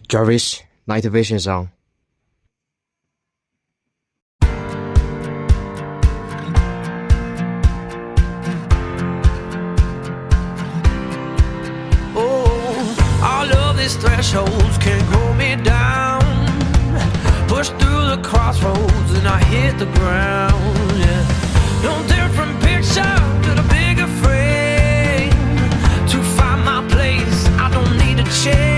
Jarvis, night vision's on. Oh, all of these thresholds can hold me down. Push through the crossroads and I hit the ground, yeah. No different picture, got a bigger frame. To find my place, I don't need a change.